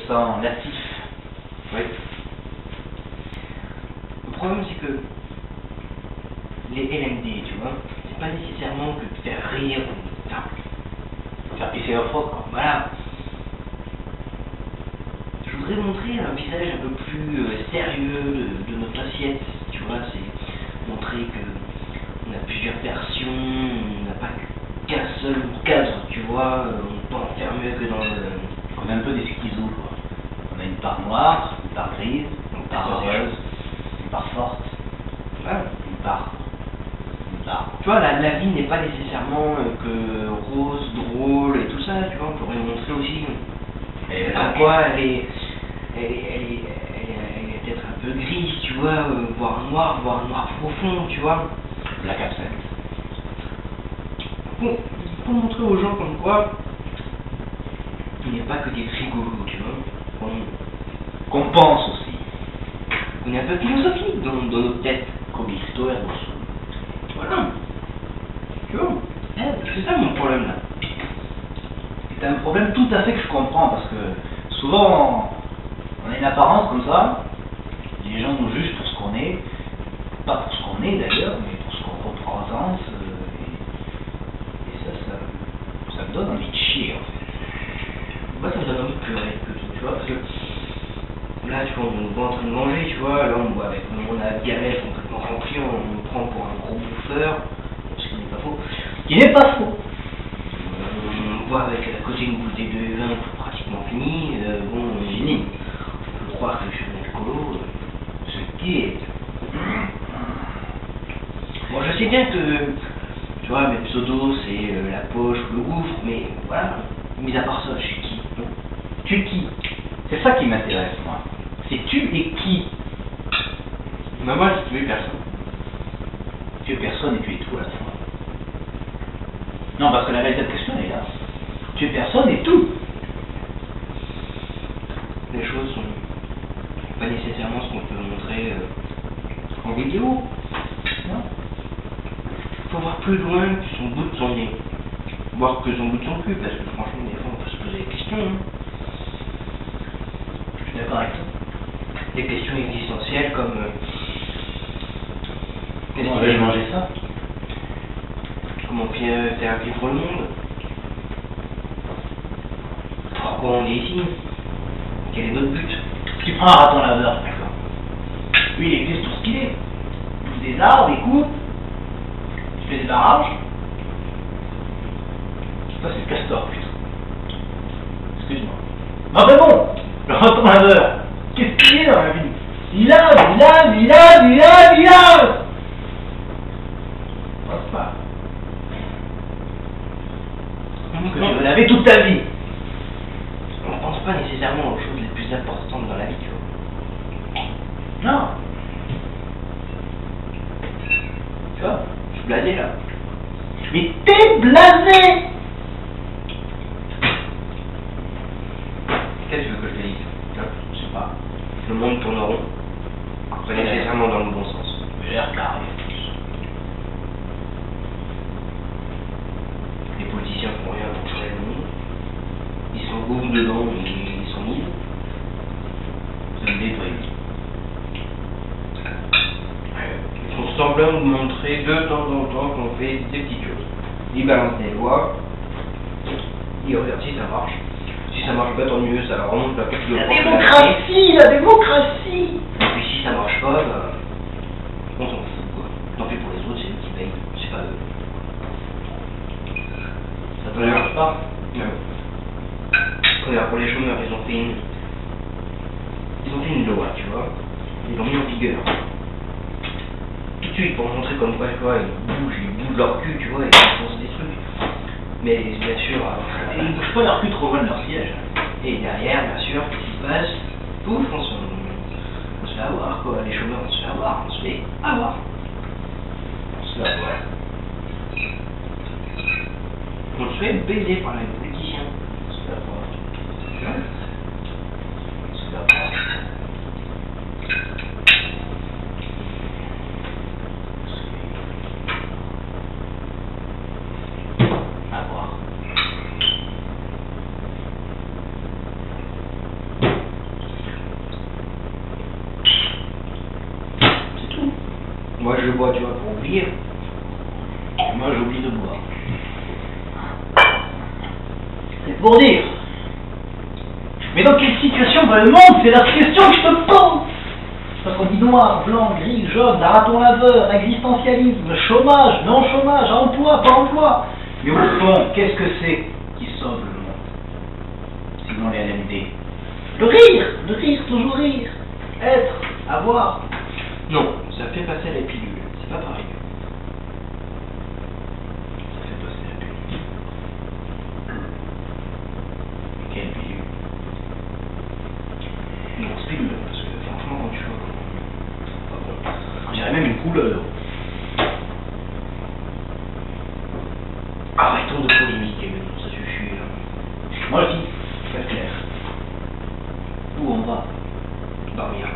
sens natif. Oui. Le problème, c'est que les LMD, tu vois, c'est pas nécessairement que de faire rire ou Faire pisser au froc, quoi. voilà. Je voudrais montrer un visage un peu plus sérieux de notre assiette, tu vois, c'est montrer que on a plusieurs versions, on n'a pas qu'un seul cadre, tu vois, on n'est pas enfermé que dans le... On est un peu des schizos, quoi. On a une part noire, une part grise, une part heureuse, une part forte, Voilà. une part. Tu vois, la vie n'est pas nécessairement que rose, drôle et tout ça, tu vois, on pourrait montrer aussi Et pourquoi elle est peut-être un peu grise, tu vois, voire un noir profond, tu vois. la capsule. Pour montrer aux gens comme quoi il n'y a pas que des rigolos, tu vois. Qu'on pense aussi. On est un peu philosophique dans notre tête. Comme l'histoire aussi. Voilà. Tu vois, c'est ça mon problème là. C'est un problème tout à fait que je comprends parce que souvent on a une apparence comme ça, les gens nous jugent pour ce qu'on est, pas pour ce qu'on est d'ailleurs, mais pour ce qu'on représente, et ça me donne envie de chier en fait. Moi ça me donne envie de pleurer plutôt, tu vois, parce que là tu vois, on est en train de manger, tu vois, là on voit avec on a la gamelle complètement remplie, on nous prend pour un gros bouffeur, ce qui n'est pas faux. Il n'est pas faux. On voit avec à côté une bouteille de vin pratiquement finie, bon, fini. On peut croire que je suis un alcoolo, ce qui est. Bon, je sais bien que, tu vois, mes pseudos c'est la poche ou le gouffre, mais voilà, mis à part ça, je suis qui? Tu es qui? C'est ça qui m'intéresse moi. C'est tu es qui? Mais moi, je suis personne. Tu es personne et tu es tout à la fois. Non, parce que la véritable question est là. Tu es personne et tout. Les choses sont pas nécessairement ce qu'on peut montrer en vidéo. Non. Faut voir plus loin que son bout de son nez. Voir que son bout de son cul, parce que franchement, des fois, on peut se poser des questions. Hein. Je suis d'accord avec toi. Des questions existentielles comme... Comment vais-je manger ça? Comment faire vivre le monde? Pourquoi on est ici? Quel est notre but? Tu prends un raton laveur, d'accord. Lui, il existe pour ce qu'il est. Il pousse des arbres, il coupe, il fait des barrages. Ça, c'est le castor, putain. Excuse-moi. Non, mais bon, le raton laveur, qu'est-ce qu'il est dans la vie? Il lave. Pense pas. Que tu vas laver toute ta vie. On pense pas nécessairement aux choses les plus importantes dans la vie, tu vois. Non. Tu vois, je suis blasé là. Mais t'es blasé. Qu'est-ce que tu veux que je te dise? Je sais pas. Le monde tourne rond. Pas nécessairement dans le bon sens. J'ai l'air carré. Les politiciens font rien pour changer le monde. Ils sont gouvernement dedans, mais ils sont mis. Ça me déprime. Ils font semblant de montrer de temps en temps qu'on fait des petites choses. Ils balancent des lois. Ils regardent si ça marche. Si ça marche pas, tant mieux, ça remonte la petite La démocratie. Et puis si ça marche pas, bah, on s'en fout quoi. Tant pis pour les autres, c'est eux qui payent, c'est pas eux. Ça te dérange pas? Non. Regarde, pour les chômeurs, ils ont fait une loi, tu vois. Ils l'ont mis en vigueur. Tout de suite, pour montrer comme quoi, tu vois, ils bougent leur cul, tu vois, et ils pensent des trucs. Mais bien sûr, Ils ne bougent pas leur cul trop loin de leur siège. et derrière, bien sûr, qu'est-ce qui se passe? Pouf, on se fait avoir, quoi. Les chômeurs, on se fait avoir, on se fait avoir. On se fait avoir. On se fait baiser par les politiciens. On se fait avoir. On se fait avoir. je bois, tu vois, pour oublier. Et moi, j'oublie de boire. C'est pour dire. Mais dans quelle situation va le monde? C'est la question que je te pose. Parce qu'on dit noir, blanc, gris, jaune, marathon laveur, existentialisme, chômage, non-chômage, emploi, pas emploi. Mais au fond, qu'est-ce que c'est qui sauve le monde? Sinon les LMD. Le rire, toujours rire. Être, avoir. Non, ça fait passer la pilule. C'est pas pareil. Ça fait passer la pilule. Quelle pilule? Une grosse pilule, parce que franchement, quand tu vois, on dirait même une couleur. Arrêtons de polémiquer maintenant, ça suffit là. Moi je dis, c'est clair. Où on va? Dormir.